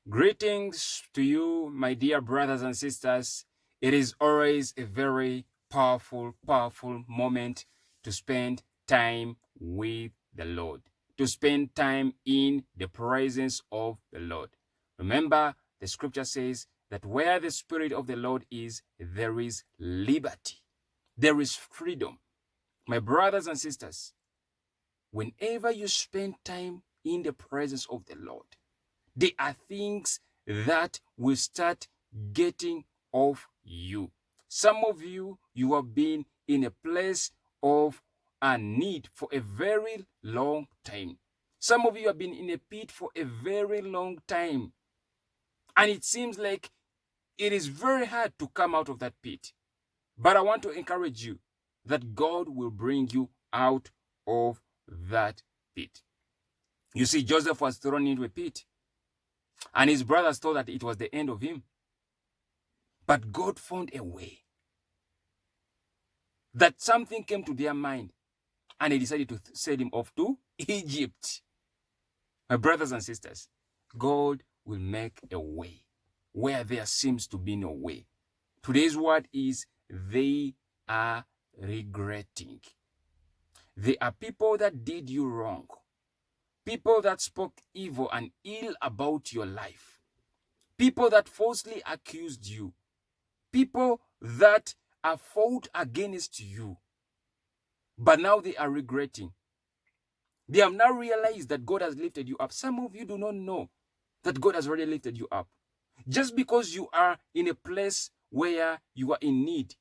Greetings to you, my dear brothers and sisters. It is always a very powerful moment to spend time with the Lord, to spend time in the presence of the Lord. Remember, the scripture says that where the Spirit of the Lord is, there is liberty, there is freedom. My brothers and sisters, whenever you spend time in the presence of the Lord, there are things that will start getting off you. Some of you, you have been in a place of a need for a very long time. Some of you have been in a pit for a very long time. And it seems like it is very hard to come out of that pit. But I want to encourage you that God will bring you out of that pit. You see, Joseph was thrown into a pit, and his brothers thought that it was the end of him. But God found a way. That something came to their mind, and they decided to send him off to Egypt. My brothers and sisters, God will make a way where there seems to be no way. Today's word is they are regretting. There are people that did you wrong. People that spoke evil and ill about your life. People that falsely accused you. People that have fought against you. But now they are regretting. They have now realized that God has lifted you up. Some of you do not know that God has already lifted you up. Just because you are in a place where you are in need,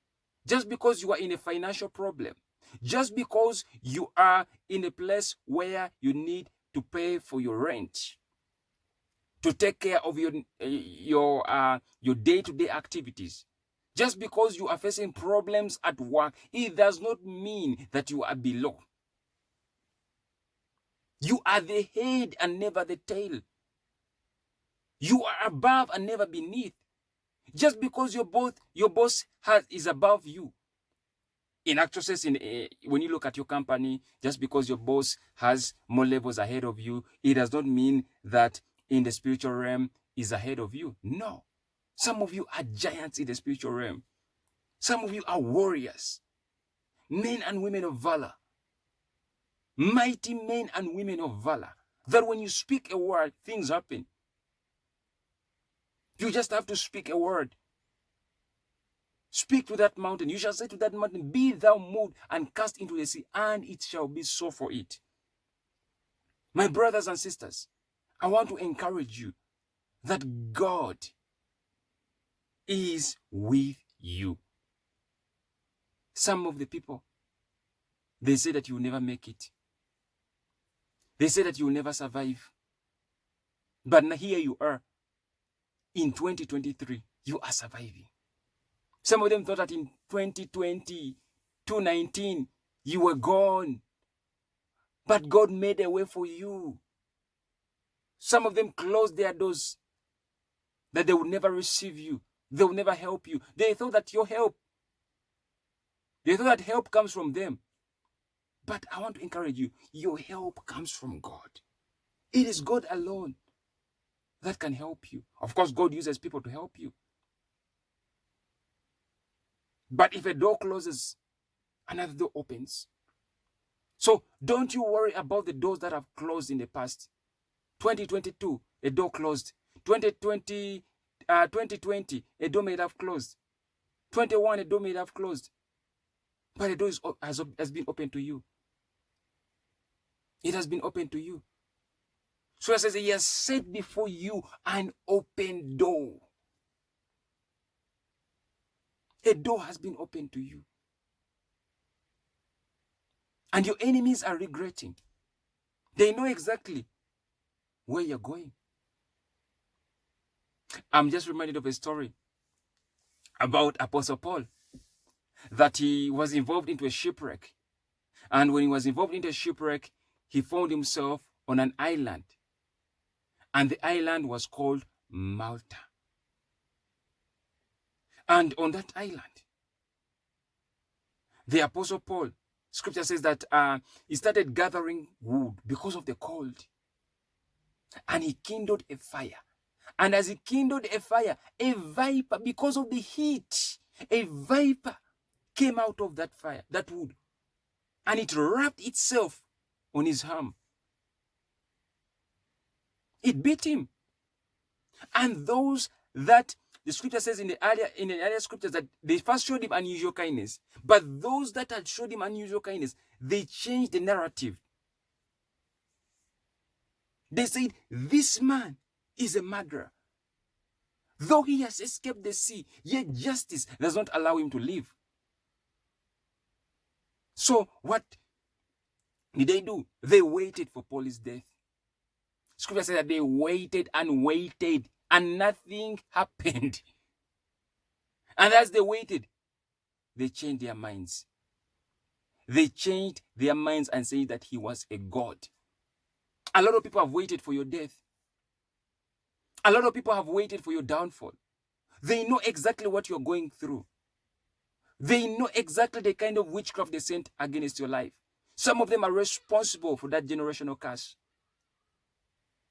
just because you are in a financial problem, just because you are in a place where you need to pay for your rent, to take care of your day-to-day activities, just because you are facing problems at work, it does not mean that you are below. You are the head and never the tail. You are above and never beneath. Just because your boss is above you. In actual sense, when you look at your company, just because your boss has more levels ahead of you, it does not mean that in the spiritual realm is ahead of you. No. Some of you are giants in the spiritual realm. Some of you are warriors, men and women of valor, mighty men and women of valor, that when you speak a word, things happen. You just have to speak a word. Speak to that mountain. You shall say to that mountain, be thou moved and cast into the sea, and it shall be so for it. My brothers and sisters, I want to encourage you that God is with you. Some of the people, they say that you will never make it. They say that you will never survive. But now here you are. In 2023, you are surviving. Some of them thought that in 2020, 2019, you were gone. But God made a way for you. Some of them closed their doors, that they would never receive you. They would never help you. They thought that they thought that help comes from them. But I want to encourage you, your help comes from God. It is God alone that can help you. Of course, God uses people to help you. But if a door closes, another door opens. So don't you worry about the doors that have closed in the past. 2022, a door closed. 2020, a door may have closed. 21, a door may have closed. But a door has been opened to you. It has been opened to you. So it says, he has set before you an open door. A door has been opened to you. And your enemies are regretting. They know exactly where you're going. I'm just reminded of a story about Apostle Paul, that he was involved into a shipwreck. And when he was involved into a shipwreck, he found himself on an island. And the island was called Malta. And on that island, the Apostle Paul, scripture says that he started gathering wood because of the cold. And he kindled a fire. And as he kindled a fire, a viper, because of the heat, a viper came out of that fire, that wood, and it wrapped itself on his arm. It bit him. And those that the scripture says in the earlier scriptures that they first showed him unusual kindness, but those that had showed him unusual kindness, they changed the narrative. They said, this man is a murderer. Though he has escaped the sea, yet justice does not allow him to live. So what did they do? They waited for Paul's death. Scripture says that they waited and waited, and nothing happened. And as they waited, they changed their minds. They changed their minds and said that he was a god. A lot of people have waited for your death. A lot of people have waited for your downfall. They know exactly what you're going through. They know exactly the kind of witchcraft they sent against your life. Some of them are responsible for that generational curse.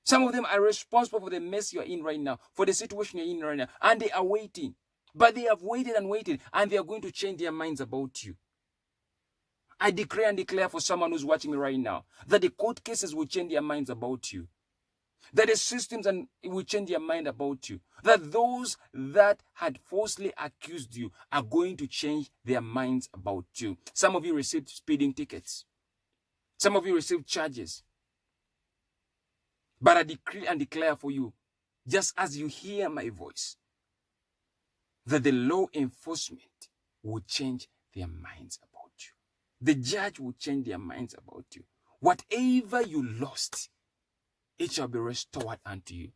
Some of them are responsible for the mess you're in right now, for the situation you're in right now, and they are waiting. But they have waited and waited, and they are going to change their minds about you. I decree and declare for someone who's watching me right now that the court cases will change their minds about you. That the systems will change their mind about you. That those that had falsely accused you are going to change their minds about you. Some of you received speeding tickets. Some of you received charges. But I decree and declare for you, just as you hear my voice, that the law enforcement will change their minds about you. The judge will change their minds about you. Whatever you lost, it shall be restored unto you.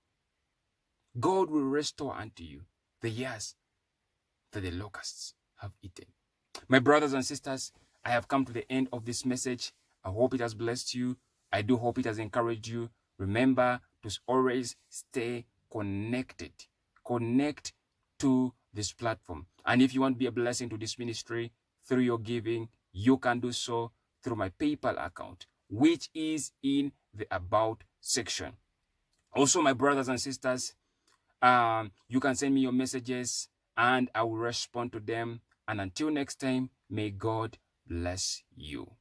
God will restore unto you the years that the locusts have eaten. My brothers and sisters, I have come to the end of this message. I hope it has blessed you. I do hope it has encouraged you. Remember to always stay connected. Connect to this platform. And if you want to be a blessing to this ministry through your giving, you can do so through my PayPal account, which is in the About section. Also, my brothers and sisters, you can send me your messages and I will respond to them. And until next time, may God bless you.